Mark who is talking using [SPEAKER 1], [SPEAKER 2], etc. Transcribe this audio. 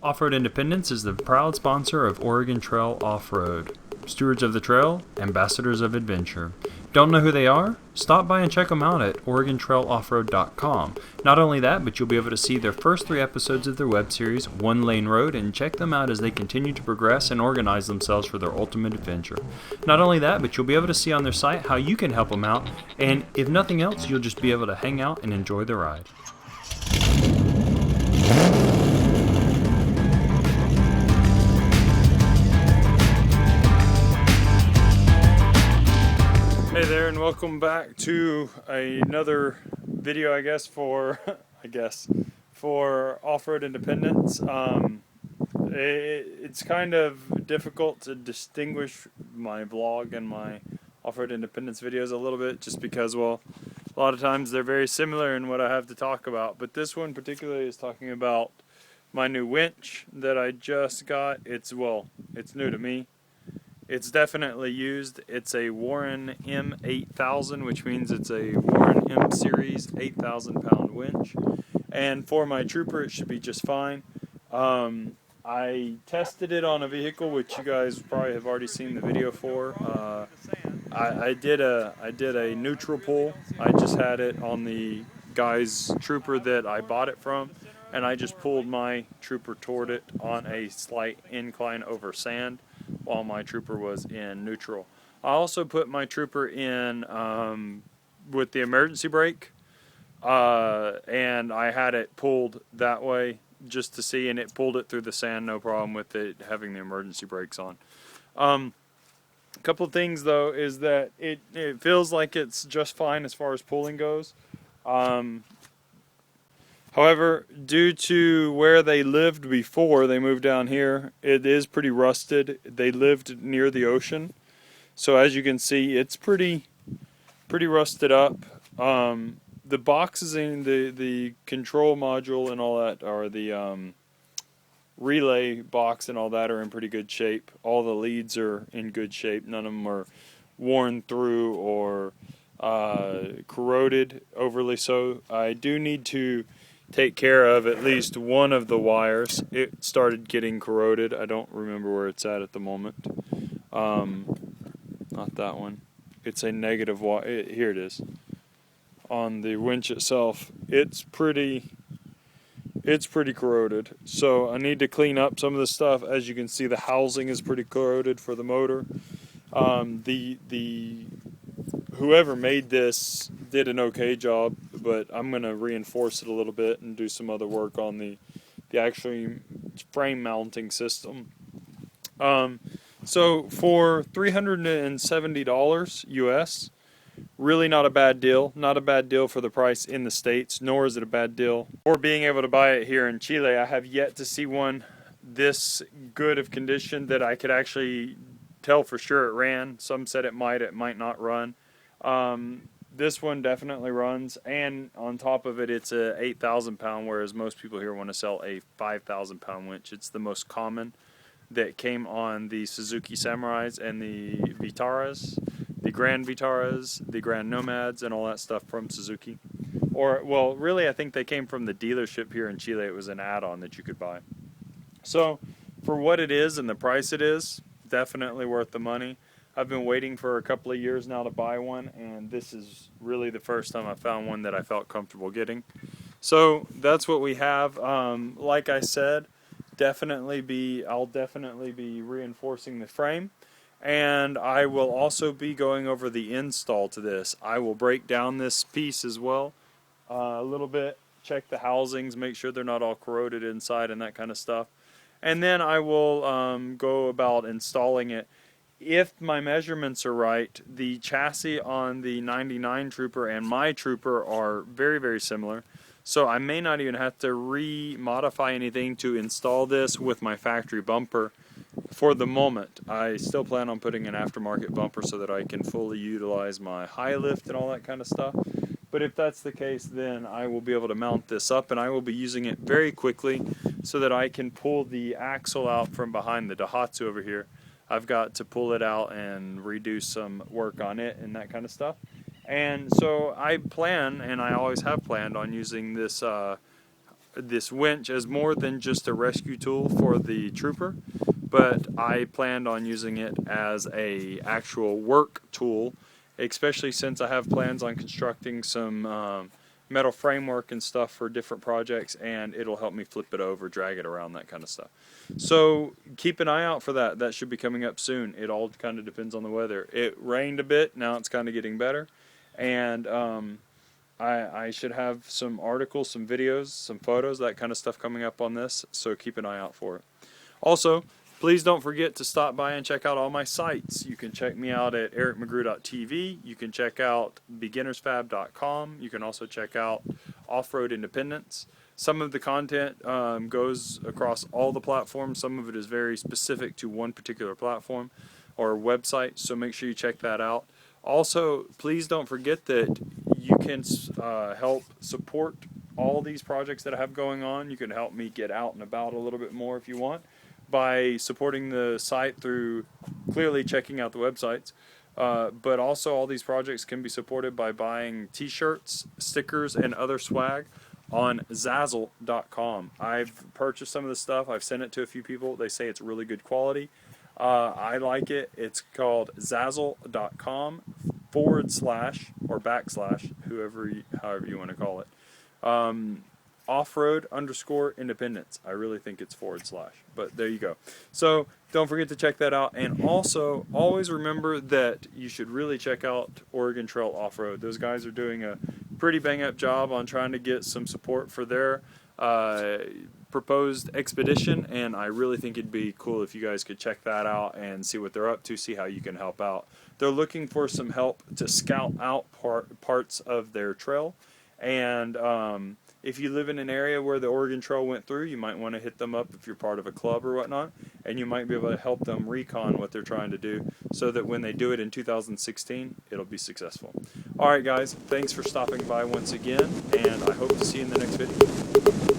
[SPEAKER 1] Off-Road Independence is the proud sponsor of Oregon Trail Off-Road. Stewards of the Trail, ambassadors of adventure. Don't know who they are? Stop by and check them out at OregonTrailOffroad.com. Not only that, but you'll be able to see their first 3 episodes of their web series, One Lane Road, and check them out as they continue to progress and organize themselves for their ultimate adventure. Not only that, but you'll be able to see on their site how you can help them out, and if nothing else, you'll just be able to hang out and enjoy the ride. Hey there, and welcome back to another video, for Off-Road Independence. It's kind of difficult to distinguish my vlog and my Off-Road Independence videos a little bit, just because, well, a lot of times they're very similar in what I have to talk about. But this one particularly is talking about my new winch that I just got. It's new to me. It's definitely used. It's a Warn M8000, which means it's a Warn M series 8,000 pound winch. And for my trooper, it should be just fine. I tested it on a vehicle, which you guys probably have already seen the video for. I did a neutral pull. I just had it on the guy's trooper that I bought it from, and I just pulled my trooper toward it on a slight incline over sand, while my trooper was in neutral. I also put my trooper in with the emergency brake, and I had it pulled that way just to see, and it pulled it through the sand, no problem with it having the emergency brakes on. A couple of things though is that it feels like it's just fine as far as pulling goes. However, due to where they lived before they moved down here, it is pretty rusted. They lived near the ocean, so as you can see, it's pretty rusted up. The boxes in the control module and all that, or the relay box and all that, are in pretty good shape. All the leads are in good shape. None of them are worn through or corroded overly so. I do need to take care of at least one of the wires. It started getting corroded. I don't remember where it's at the moment. Not that one. It's a negative wire. Here it is. On the winch itself, it's pretty corroded. So I need to clean up some of the stuff. As you can see, the housing is pretty corroded for the motor. Whoever made this did an okay job, but I'm going to reinforce it a little bit and do some other work on the actual frame mounting system. So for $370 US, really not a bad deal. Not a bad deal for the price in the States, nor is it a bad deal for being able to buy it here in Chile. I have yet to see one this good of condition that I could actually tell for sure it ran. Some said it might not run. This one definitely runs, and on top of it, it's a 8,000 pound, whereas most people here want to sell a 5,000 pound winch. It's the most common that came on the Suzuki Samurais and the Vitaras, the Grand Vitaras, the Grand Nomads, and all that stuff from Suzuki. Or, well, really, I think they came from the dealership here in Chile. It was an add-on that you could buy. So, for what it is and the price it is, definitely worth the money. I've been waiting for a couple of years now to buy one, and this is really the first time I found one that I felt comfortable getting. So that's what we have. Like I said, I'll definitely be reinforcing the frame, and I will also be going over the install to this. I will break down this piece as well a little bit, check the housings, make sure they're not all corroded inside and that kind of stuff, and then I will go about installing it. If my measurements are right, the chassis on the 99 Trooper and my Trooper are very, very similar. So I may not even have to re-modify anything to install this with my factory bumper for the moment. I still plan on putting an aftermarket bumper so that I can fully utilize my high lift and all that kind of stuff. But if that's the case, then I will be able to mount this up, and I will be using it very quickly so that I can pull the axle out from behind the Daihatsu over here. I've got to pull it out and redo some work on it and that kind of stuff. And so I plan, and I always have planned on using this this winch as more than just a rescue tool for the trooper, but I planned on using it as a actual work tool, especially since I have plans on constructing some metal framework and stuff for different projects, and it'll help me flip it over, drag it around, that kind of stuff. So keep an eye out for that. That should be coming up soon. It all kind of depends on the weather. It rained a bit, now it's kind of getting better, and I should have some articles, some videos, some photos, that kind of stuff coming up on this, so keep an eye out for it. Also, please don't forget to stop by and check out all my sites. You can check me out at ericmcgrew.tv. You can check out beginnersfab.com. You can also check out Off-Road Independence. Some of the content goes across all the platforms. Some of it is very specific to one particular platform or website, so make sure you check that out. Also, please don't forget that you can help support all these projects that I have going on. You can help me get out and about a little bit more if you want, by supporting the site through clearly checking out the websites. But also all these projects can be supported by buying t-shirts, stickers, and other swag on Zazzle.com. I've purchased some of the stuff. I've sent it to a few people. They say it's really good quality. I like it. It's called Zazzle.com / or /, however you want to call it. Off-Road_Independence. I really think it's /, but there you go. So don't forget to check that out, and also always remember that you should really check out Oregon Trail Off-Road. Those guys are doing a pretty bang-up job on trying to get some support for their proposed expedition, and I really think it'd be cool if you guys could check that out and see what they're up to, see how you can help out. They're looking for some help to scout out parts of their trail, and if you live in an area where the Oregon Trail went through, you might want to hit them up if you're part of a club or whatnot, and you might be able to help them recon what they're trying to do, so that when they do it in 2016, it'll be successful. Alright guys, thanks for stopping by once again, and I hope to see you in the next video.